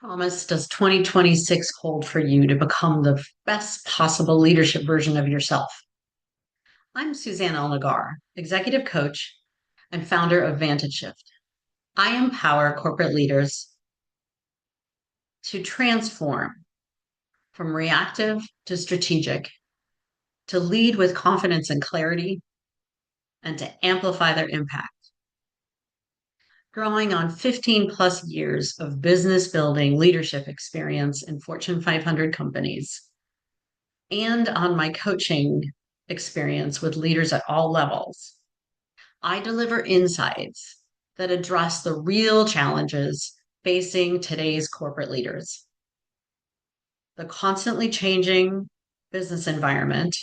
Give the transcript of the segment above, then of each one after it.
Promise does 2026 hold for you to become the best possible leadership version of yourself? I'm Suzanne Elnagar, executive coach and founder of Vantage Shift. I empower corporate leaders to transform from reactive to strategic, to lead with confidence and clarity, and to amplify their impact. Drawing on 15 plus years of business building leadership experience in Fortune 500 companies, and on my coaching experience with leaders at all levels, I deliver insights that address the real challenges facing today's corporate leaders. The constantly changing business environment,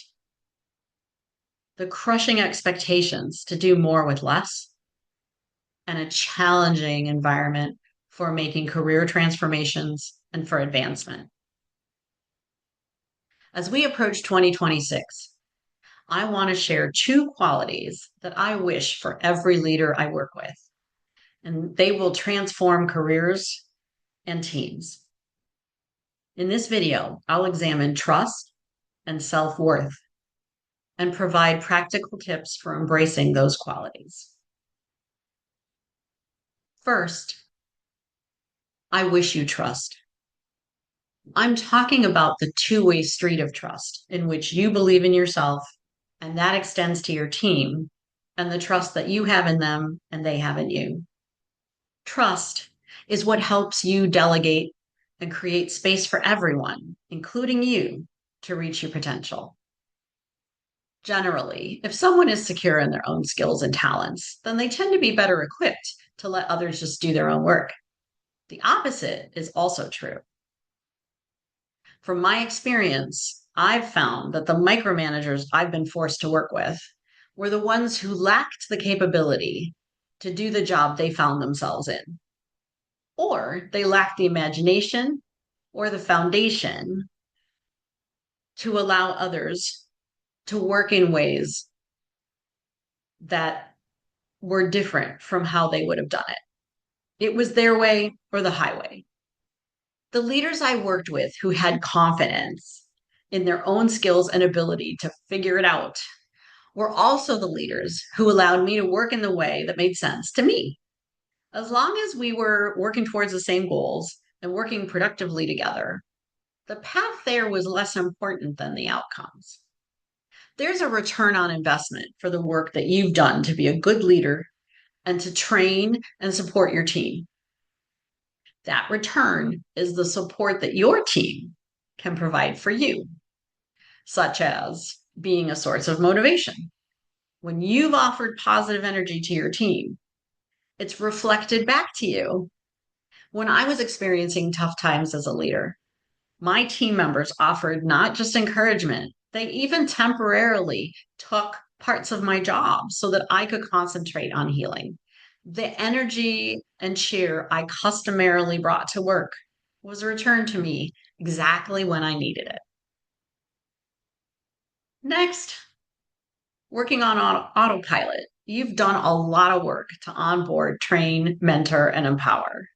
the crushing expectations to do more with less, and a challenging environment for making career transformations and for advancement. As we approach 2026, I want to share two qualities that I wish for every leader I work with, and they will transform careers and teams. In this video, I'll examine trust and self-worth and provide practical tips for embracing those qualities. First, I wish you trust. I'm talking about the two-way street of trust in which you believe in yourself, and that extends to your team, and the trust that you have in them and they have in you. Trust is what helps you delegate and create space for everyone, including you, to reach your potential. Generally, if someone is secure in their own skills and talents, then they tend to be better equipped to let others just do their own work. The opposite is also true. From my experience, I've found that the micromanagers I've been forced to work with were the ones who lacked the capability to do the job they found themselves in, or they lacked the imagination or the foundation to allow others to work in ways that were different from how they would have done it. It was their way or the highway. The leaders I worked with who had confidence in their own skills and ability to figure it out were also the leaders who allowed me to work in the way that made sense to me. As long as we were working towards the same goals and working productively together, the path there was less important than the outcomes. There's a return on investment for the work that you've done to be a good leader and to train and support your team. That return is the support that your team can provide for you, such as being a source of motivation. When you've offered positive energy to your team, it's reflected back to you. When I was experiencing tough times as a leader, my team members offered not just encouragement, they even temporarily took parts of my job so that I could concentrate on healing. The energy and cheer I customarily brought to work was returned to me exactly when I needed it. Next, working on autopilot. You've done a lot of work to onboard, train, mentor, and empower.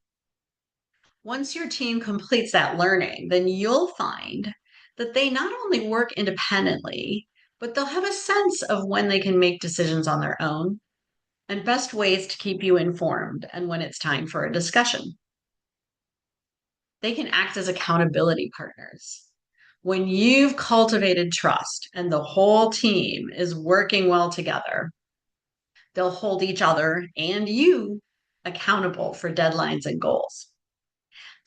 Once your team completes that learning, then you'll find that they not only work independently, but they'll have a sense of when they can make decisions on their own and best ways to keep you informed and when it's time for a discussion. They can act as accountability partners. When you've cultivated trust and the whole team is working well together, they'll hold each other and you accountable for deadlines and goals.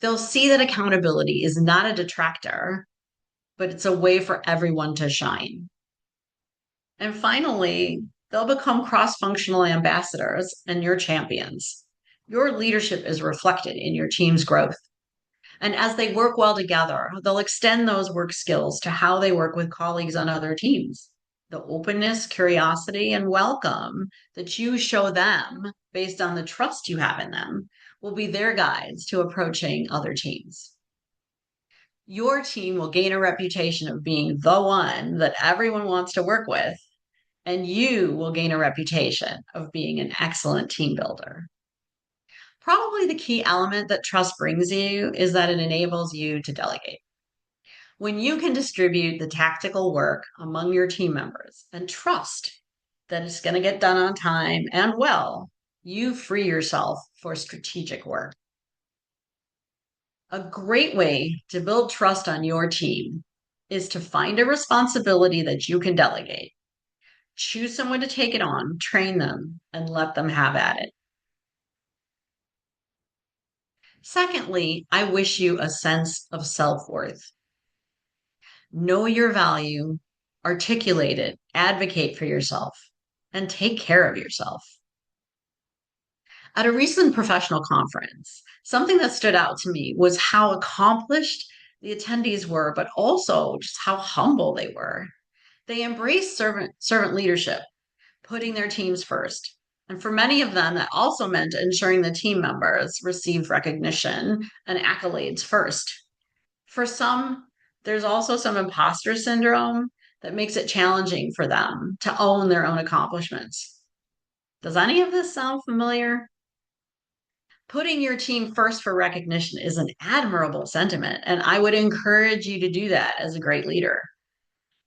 They'll see that accountability is not a detractor, but it's a way for everyone to shine. And finally, they'll become cross-functional ambassadors and your champions. Your leadership is reflected in your team's growth. And as they work well together, they'll extend those work skills to how they work with colleagues on other teams. The openness, curiosity, and welcome that you show them based on the trust you have in them will be their guides to approaching other teams. Your team will gain a reputation of being the one that everyone wants to work with, and you will gain a reputation of being an excellent team builder. Probably the key element that trust brings you is that it enables you to delegate. When you can distribute the tactical work among your team members and trust that it's going to get done on time and well, you free yourself for strategic work. A great way to build trust on your team is to find a responsibility that you can delegate. Choose someone to take it on, train them, and let them have at it. Secondly, I wish you a sense of self-worth. Know your value, articulate it, advocate for yourself, and take care of yourself. At a recent professional conference, something that stood out to me was how accomplished the attendees were, but also just how humble they were. They embraced servant leadership, putting their teams first. And for many of them, that also meant ensuring the team members received recognition and accolades first. For some, there's also some imposter syndrome that makes it challenging for them to own their own accomplishments. Does any of this sound familiar? Putting your team first for recognition is an admirable sentiment, and I would encourage you to do that as a great leader.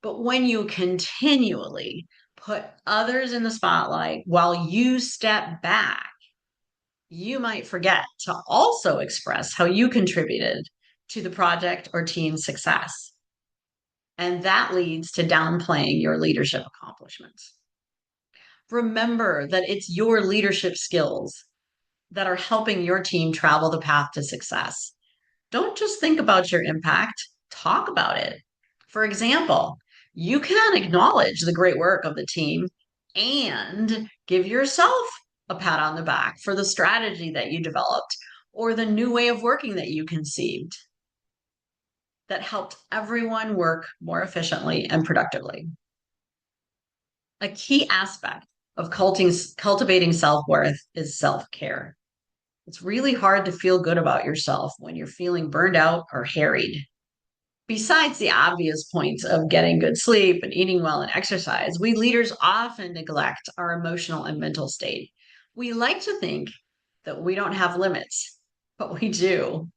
But when you continually put others in the spotlight while you step back, you might forget to also express how you contributed to the project or team's success. And that leads to downplaying your leadership accomplishments. Remember that it's your leadership skills that are helping your team travel the path to success. Don't just think about your impact, talk about it. For example, you can acknowledge the great work of the team and give yourself a pat on the back for the strategy that you developed or the new way of working that you conceived that helped everyone work more efficiently and productively. A key aspect of cultivating self-worth is self-care. It's really hard to feel good about yourself when you're feeling burned out or harried. Besides the obvious points of getting good sleep and eating well and exercise, we leaders often neglect our emotional and mental state. We like to think that we don't have limits, but we do.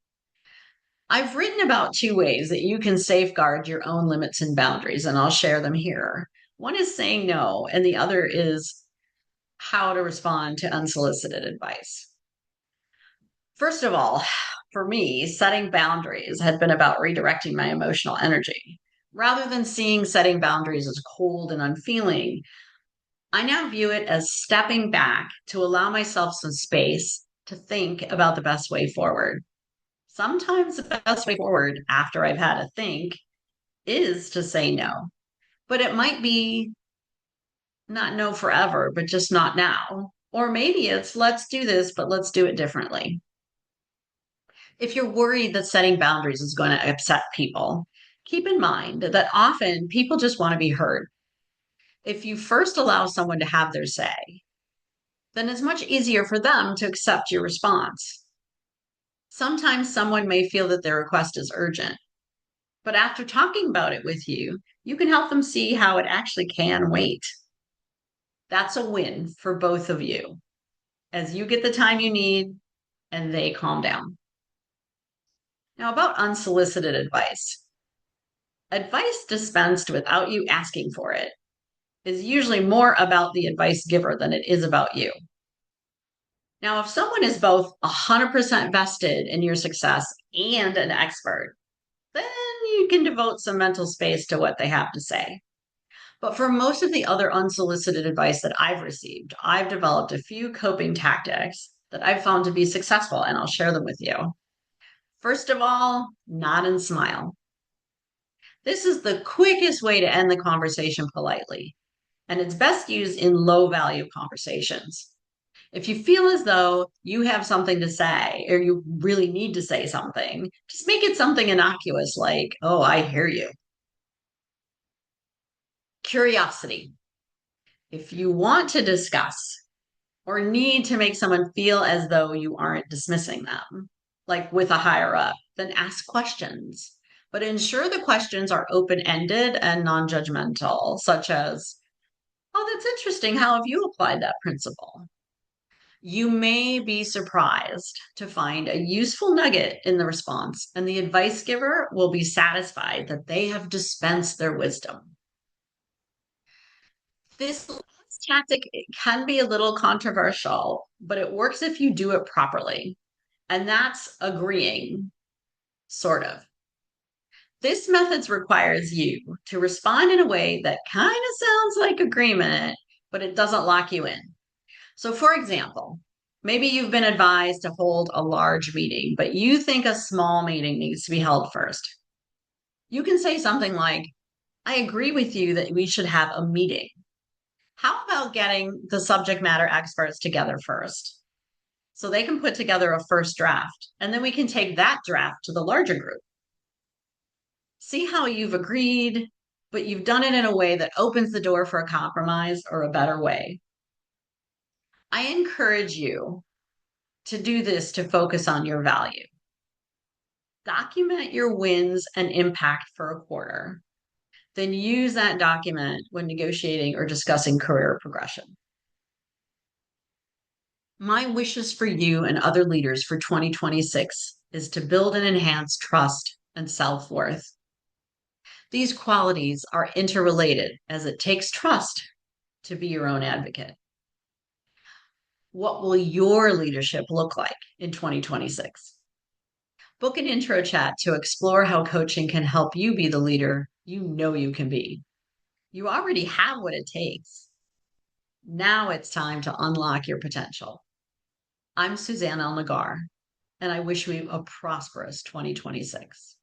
I've written about 2 ways that you can safeguard your own limits and boundaries, and I'll share them here. One is saying no, and the other is how to respond to unsolicited advice. First of all, for me, setting boundaries had been about redirecting my emotional energy. Rather than seeing setting boundaries as cold and unfeeling, I now view it as stepping back to allow myself some space to think about the best way forward. Sometimes the best way forward after I've had a think is to say no, but it might be not no forever, but just not now. Or maybe it's let's do this, but let's do it differently. If you're worried that setting boundaries is going to upset people, keep in mind that often people just want to be heard. If you first allow someone to have their say, then it's much easier for them to accept your response. Sometimes someone may feel that their request is urgent, but after talking about it with you, you can help them see how it actually can wait. That's a win for both of you as you get the time you need and they calm down. Now, about unsolicited advice. Advice dispensed without you asking for it is usually more about the advice giver than it is about you. Now, if someone is both 100% vested in your success and an expert, then you can devote some mental space to what they have to say. But for most of the other unsolicited advice that I've received, I've developed a few coping tactics that I've found to be successful, and I'll share them with you. First of all, nod and smile. This is the quickest way to end the conversation politely, and it's best used in low value conversations. If you feel as though you have something to say or you really need to say something, just make it something innocuous like, oh, I hear you. Curiosity. If you want to discuss or need to make someone feel as though you aren't dismissing them, like with a higher up, then ask questions. But ensure the questions are open-ended and non-judgmental, such as, oh, that's interesting. How have you applied that principle? You may be surprised to find a useful nugget in the response, and the advice giver will be satisfied that they have dispensed their wisdom. This tactic can be a little controversial, but it works if you do it properly. And that's agreeing, sort of. This method requires you to respond in a way that kind of sounds like agreement, but it doesn't lock you in. So, for example, maybe you've been advised to hold a large meeting, but you think a small meeting needs to be held first. You can say something like, I agree with you that we should have a meeting. How about getting the subject matter experts together first so they can put together a first draft, and then we can take that draft to the larger group? See how you've agreed, but you've done it in a way that opens the door for a compromise or a better way. I encourage you to do this to focus on your value. Document your wins and impact for a quarter. Then use that document when negotiating or discussing career progression. My wishes for you and other leaders for 2026 is to build and enhance trust and self worth. These qualities are interrelated as it takes trust to be your own advocate. What will your leadership look like in 2026? Book an intro chat to explore how coaching can help you be the leader you know you can be. You already have what it takes. Now it's time to unlock your potential. I'm Suzanne Elnagar, and I wish you a prosperous 2026.